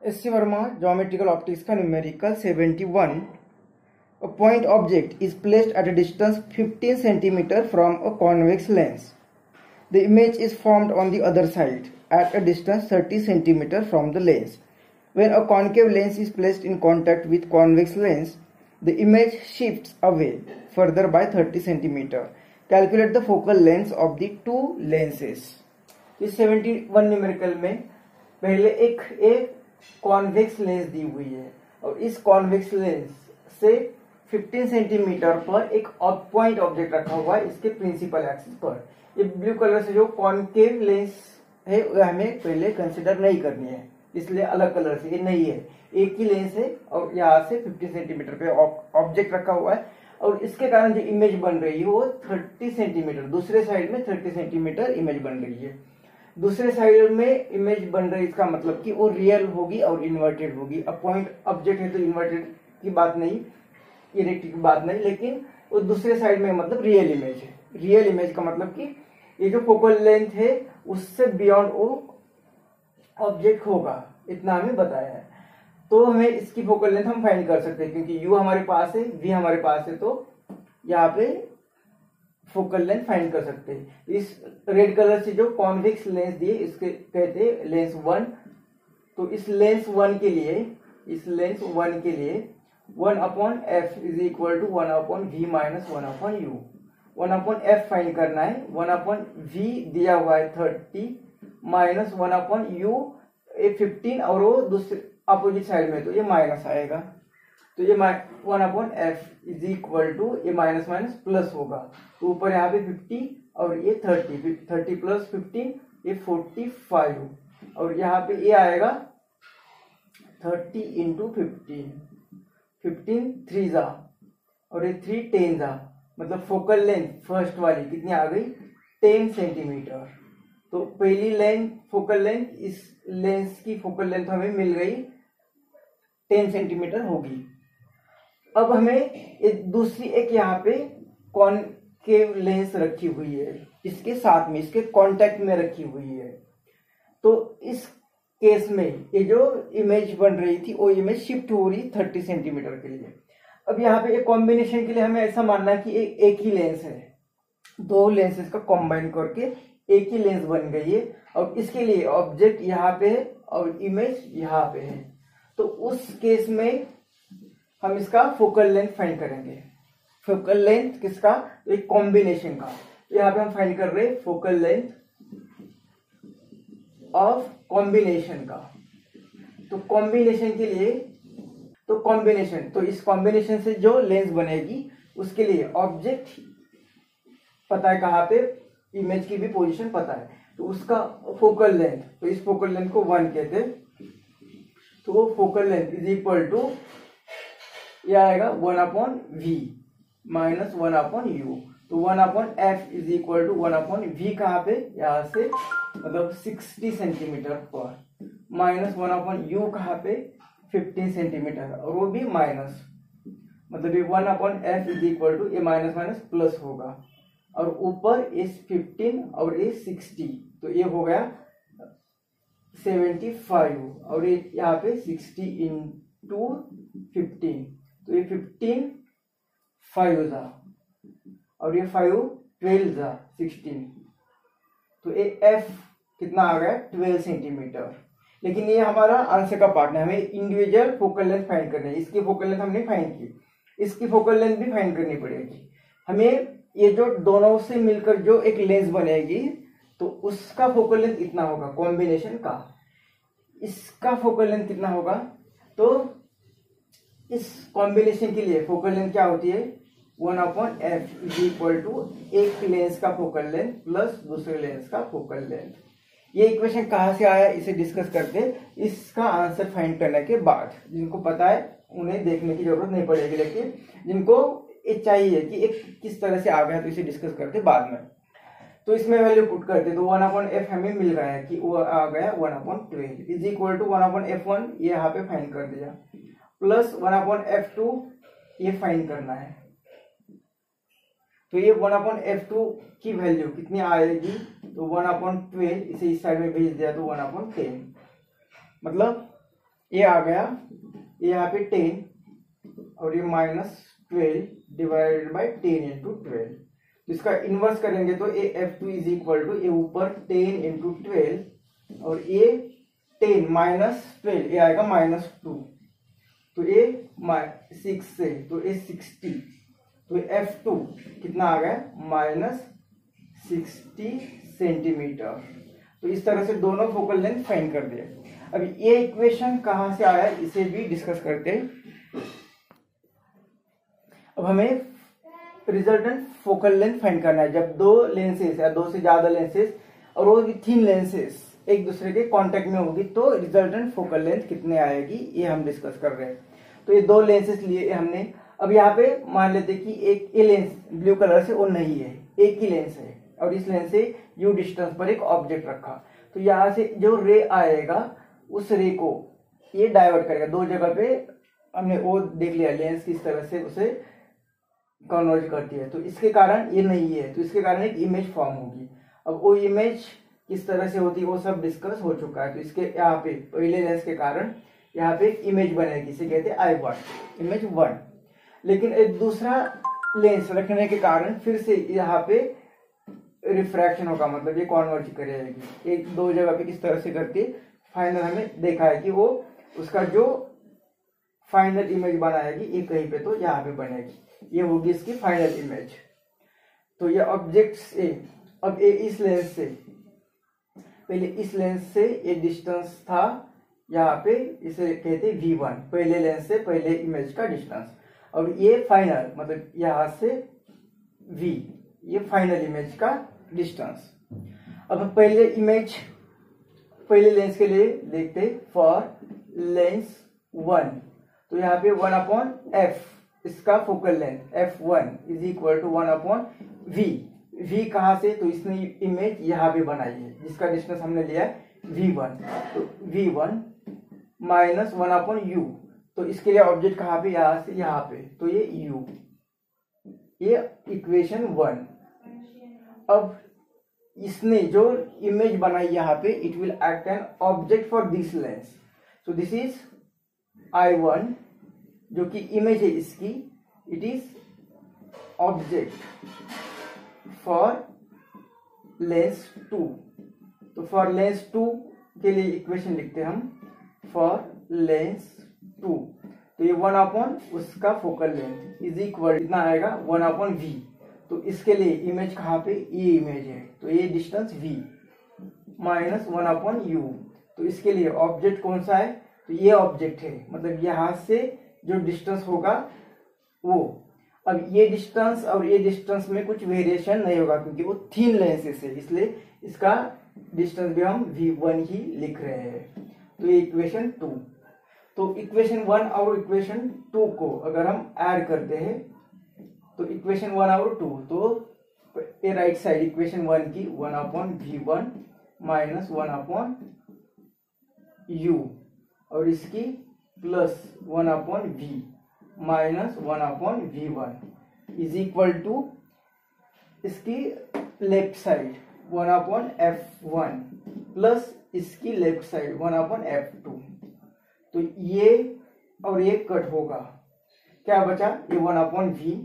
S.C. Verma, Geometrical Optics का numerical 71. A point object is placed at a distance 15 cm from a convex lens. The image is formed on the other side at a distance 30 cm from the lens. When a concave lens is placed in contact with convex lens, the image shifts away further by 30 cm. Calculate the focal lengths of the two lenses. इस 71 numerical में पहले एक convex lens दी हुई है और इस convex lens से 15 centimetre पर एक पॉइंट ऑब्जेक्ट रखा हुआ है इसके प्रिंसिपल एक्सिस पर। ये ब्लू कलर से जो कॉन्केव लेंस है वह हमें पहले कंसिडर नहीं करनी है, इसलिए अलग कलर से ये नहीं है, एक ही लेंस है और यहाँ से 15 सेंटीमीटर पे ऑब्जेक्ट रखा हुआ है और इसके कारण जो इमेज बन रही है वो 30 सेंटीमीटर, दूसरे साइड में 30 सेंटीमीटर इमेज बन रही है। दूसरे साइड में इमेज बन रही है इसका मतलब कि वो रियल होगी और इन्वर्टेड होगी। अब पॉइंट ऑब्जेक्ट है तो इन्वर्टेड की बात नहीं, इरेक्ट की बात नहीं, लेकिन वो दूसरे साइड में मतलब रियल इमेज है। रियल इमेज का मतलब कि ये जो फोकल लेंथ है उससे बियॉन्ड वो ऑब्जेक्ट होगा, इतना हमें बताया है। तो हमें इसकी फोकल लेंथ हम फाइंड कर सकते हैं क्योंकि यू हमारे पास है, वी हमारे पास है, तो यहाँ पे फोकल लेंथ फाइंड कर सकते हैं। इस रेड कलर से जो कॉन्वेक्स लेंस दिए इसके कहते हैं लेंस 1। तो इस लेंस 1 के लिए 1/f is equal to 1/v minus 1/u। 1/f find करना है, 1/v दिया हुआ है 30 माइनस 1/u 15 और वो दूसरे अपोजिट साइड में तो ये माइनस आएगा, तो ये 1/f इज इक्वल टू ये माइनस माइनस प्लस होगा। तो ऊपर यहाँ पे 50 और ये 30 प्लस 15 ये 45 और यहाँ पे ये आएगा 30 इंटू 15 3 जा और ये 3 10 जा, मतलब फोकल लेंथ फर्स्ट वाली कितनी आ गई 10 सेंटीमीटर। तो पहली लेंथ फोकल लेंथ, इस लेंस की फोकल लेंथ हमें मिल गई 10 सेंटीमीटर होगी। अब हमें दूसरी एक यहाँ पे कॉनकेव लेंस रखी हुई है इसके साथ में, इसके कांटेक्ट में रखी हुई है। तो इस केस में ये जो इमेज बन रही थी वो इमेज शिफ्ट हो रही 30 सेंटीमीटर के लिए। अब यहाँ पे एक कॉम्बिनेशन के लिए हमें ऐसा मानना है कि एक ही लेंस है, दो लेंसेज का कॉम्बाइन करके एक ही लेंस बन गई है और इसके लिए ऑब्जेक्ट यहाँ पे है और इमेज यहाँ पे है। तो उस केस में हम इसका फोकल लेंथ फाइंड करेंगे। फोकल लेंथ किसका, एक कॉम्बिनेशन का। तो यहाँ पे हम फाइंड कर रहे हैं फोकल लेंथ ऑफ कॉम्बिनेशन का। तो कॉम्बिनेशन के लिए तो इस कॉम्बिनेशन से जो लेंस बनेगी उसके लिए ऑब्जेक्ट पता है कहाँ पे, इमेज की भी पोजीशन पता है, तो उसका फोकल लेंथ, तो इस फोकल लेंथ को 1 कहते हैं। तो वो focal length is equal to यह आएगा 1/v माइनस 1/u। तो 1/f is equal to 1/v कहाँ पे, यहाँ से मतलब 60 सेंटीमीटर पर, माइनस 1/u कहाँ पे 15 सेंटीमीटर और वो भी माइनस, मतलब ये 1/f इज इक्वल टू ये माइनस माइनस प्लस होगा और ऊपर इस 15 और ये 60, तो ये हो गया 75 और ये यहाँ पे 60 इंटू 15, तो ये 15 5 जा और ये 5 12 जा 16, तो ये f कितना आ गया 12 सेंटीमीटर। लेकिन ये हमारा आंसर का पार्ट है, हमें इंडिविजुअल फोकल लेंथ फाइंड करनी है। इसकी फोकल लेंथ हमने फाइंड की, इसकी फोकल लेंथ भी फाइंड करनी पड़ेगी हमें। ये जो दोनों से मिलकर जो एक लेंस बनेगी तो उसका फोकल लेंथ इतना होगा कॉम्बिनेशन का, इसका फोकल लेंथ कितना होगा। तो इस कॉम्बिनेशन के लिए फोकल लेंथ क्या होती है 1/f इज इक्वल टू एक लेंस का फोकल लेंथ प्लस दूसरे लेंस का फोकल लेंथ। ये इक्वेशन कहाँ से आया इसे डिस्कस करते हैं इसका आंसर फाइंड करने के बाद। जिनको पता है उन्हें देखने की जरूरत नहीं पड़ेगी, लेकिन जिनको ये चाहिए कि एक किस तरह से आ गया तो इसे डिस्कस करते बाद में। तो इसमें वैल्यू पुट करते तो 1/f हमें मिल रहा है कि वो आ गया 1/12 इज इक्वल टू 1/f1 ये यहाँ पे फाइंड कर दिया, प्लस 1/f2 ये फाइंड करना है। तो ये 1/f2 की वैल्यू कितनी आएगी, तो 1/12 इसे इस साइड में भेज दिया तो 1/10, मतलब ये आ गया, ये यहाँ पे 10 और ये -12 डिवाइडेड बाई 10 इंटू 12। तो इसका इनवर्स करेंगे तो ये F2 इज इक्वल टू ये ऊपर 10 इंटू 12 और ये 10 -12 ये आएगा -2, तो ये 6 से तो ये 60, तो F2 कितना आ गया -60 सेंटीमीटर। तो इस तरह से दोनों फोकल लेंथ फाइंड कर दिए। अब ये इक्वेशन कहाँ से आया इसे भी डिस्कस करते हैं। अब हमें रिजल्टेंट फोकल लेंथ फाइंड करना है। जब दो लेंसेज या दो से ज्यादा लेंसेज और वो थिन लेंसेज एक दूसरे के कांटेक्ट में होगी तो रिजल्टेंट फोकल लेंथ कितने आएगी ये हम डिस्कस कर रहे हैं। तो ये दो लेंसेज लिए हमने। अब यहाँ पे मान लेते कि एक ये लेंस ब्लू कलर से वो नहीं है, एक ही लेंस है और इस लेंस से यू डिस्टेंस पर एक ऑब्जेक्ट रखा। तो यहाँ से जो रे आएगा उस रे को ये डाइवर्ट करेगा। दो जगह पे हमने वो देख लिया लेंस किस तरह से उसे कन्वर्ज करती है। तो इसके कारण ये नहीं है, तो इसके कारण एक इमेज फॉर्म होगी। अब वो इमेज किस तरह से होती है वो सब डिस्कस हो चुका है। तो इसके यहाँ पे पहले लेंस के कारण यहाँ पे एक इमेज बनेगी, इसे कहते हैं I1 इमेज 1। लेकिन एक दूसरा लेंस रखने के कारण फिर से यहाँ पे रिफ्रैक्शन होगा, मतलब ये कॉन्वर्ज करेगी एक दो जगह पे किस तरह से करके फाइनल हमें देखा है कि वो उसका जो फाइनल इमेज बनाएगी ये कहीं पे तो यहाँ पे बनेगी, ये होगी इसकी फाइनल इमेज। तो ये ऑब्जेक्ट ए, अब ए इस लेंस से पहले इस लेंस से ये डिस्टेंस था यहाँ पे, इसे कहते हैं V1 पहले लेंस से पहले इमेज का डिस्टेंस। और ये फाइनल मतलब यहाँ से V ये फाइनल इमेज का डिस्टेंस। अब पहले इमेज पहले लेंस के लिए देखते फॉर लेंस 1। तो यहाँ पे 1/f इसका focal length f1 is equal to 1/v। v कहाँ से, तो इसने इमेज यहाँ पे बनाई है जिसका डिस्टेंस हमने लिया है v1। तो v1 -1/u, तो इसके लिए ऑब्जेक्ट कहाँ पे, यहाँ से यहाँ पे, तो ये u, ये इक्वेशन 1। अब इसने जो इमेज बनाई यहाँ पे it will act an object for this lens. So this is I1 जो कि इमेज है इसकी, it is object for Lenz 2। तो फॉर लेंस 2 के लिए इक्वेशन लिखते हैं हम फॉर लेंस 2। तो ये 1/, उसका फोकल लेंथ इज इक्वल कितना आएगा 1/v। तो इसके लिए इमेज कहाँ पे, ये इमेज है तो ये डिस्टेंस v -1/u। तो इसके लिए ऑब्जेक्ट कौन सा है, तो ये ऑब्जेक्ट है, मतलब यहाँ से जो डिस्टेंस होगा वो। अब ये डिस्टेंस और ये डिस्टेंस में कुछ वेरिएशन नहीं होगा क्योंकि वो थिन लेंसेस है, इसलिए इसका डिस्टेंस भी हम v1 ही लिख रहे हैं। तो ये इक्वेशन 2। तो इक्वेशन 1 और इक्वेशन 2 को अगर हम ऐड करते हैं तो इक्वेशन 1 और 2, तो ये राइट साइड इक्वेशन 1 की 1/v1 -1/u और इसकी plus 1/v -1/v1 is equal to इसकी लेफ्ट साइड 1/f1 प्लस इसकी लेफ्ट साइड 1/f2। तो ये और ये कट होगा, क्या बचा, ये 1/v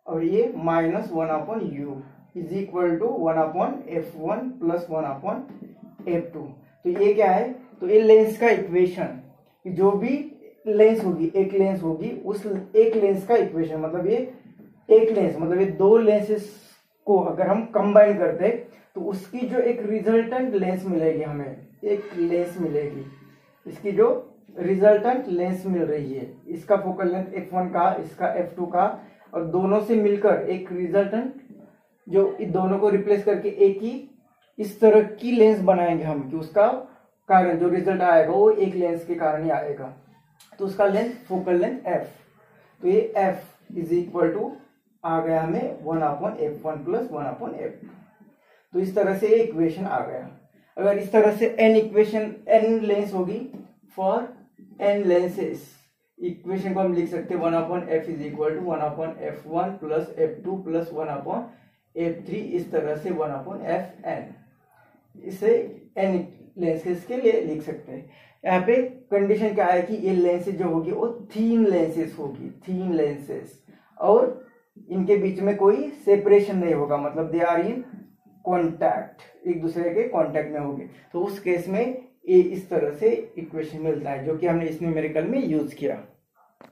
और ये -1/u is equal to 1/f1 plus 1/f2। तो ये क्या है, तो ये लेंस का इक्वेशन, जो भी लेंस होगी एक लेंस होगी उस एक लेंस का इक्वेशन, मतलब ये एक लेंस मतलब ये दो लेंसेस को अगर हम कंबाइन करते तो उसकी जो एक रिजल्टेंट लेंस मिलेगी, हमें एक लेंस मिलेगी, इसकी जो रिजल्टेंट लेंस मिल रही है, इसका फोकल लेंथ f1 का, इसका f2 का, और दोनों से मिलकर एक रिजल्टेंट जो इन दोनों को रिप्लेस करके एक ही इस तरह की लेंस बनाएंगे हम कि उसका कारण जो रिजल्ट आएगा वो एक लेंस के कारण ही आएगा। तो उसका लेंथ फोकल लेंथ f, तो ये f इज इक्वल टू आ गया हमें 1/f1 प्लस 1/f। तो इस तरह से इक्वेशन आ गया। अगर इस तरह से n इक्वेशन n लेंस होगी फॉर n लेंसेस, इक्वेशन को हम लिख सकते हैं 1/f is equal to 1/f1 plus f2 plus 1/f3, इस तरह से 1/fn, इसे n लेंसेस के लिए लिख सकते हैं। यहाँ पे कंडीशन क्या है कि ये लेंसेज जो होगी वो थीन लेंसेज होगी, थीन लेंसेज, और इनके बीच में कोई सेपरेशन नहीं होगा, मतलब दे आर इन कॉन्टैक्ट, एक दूसरे के कॉन्टैक्ट में होंगे। तो उस केस में ये इस तरह से इक्वेशन मिलता है जो कि हमने इस न्यूमेरिकल में यूज किया।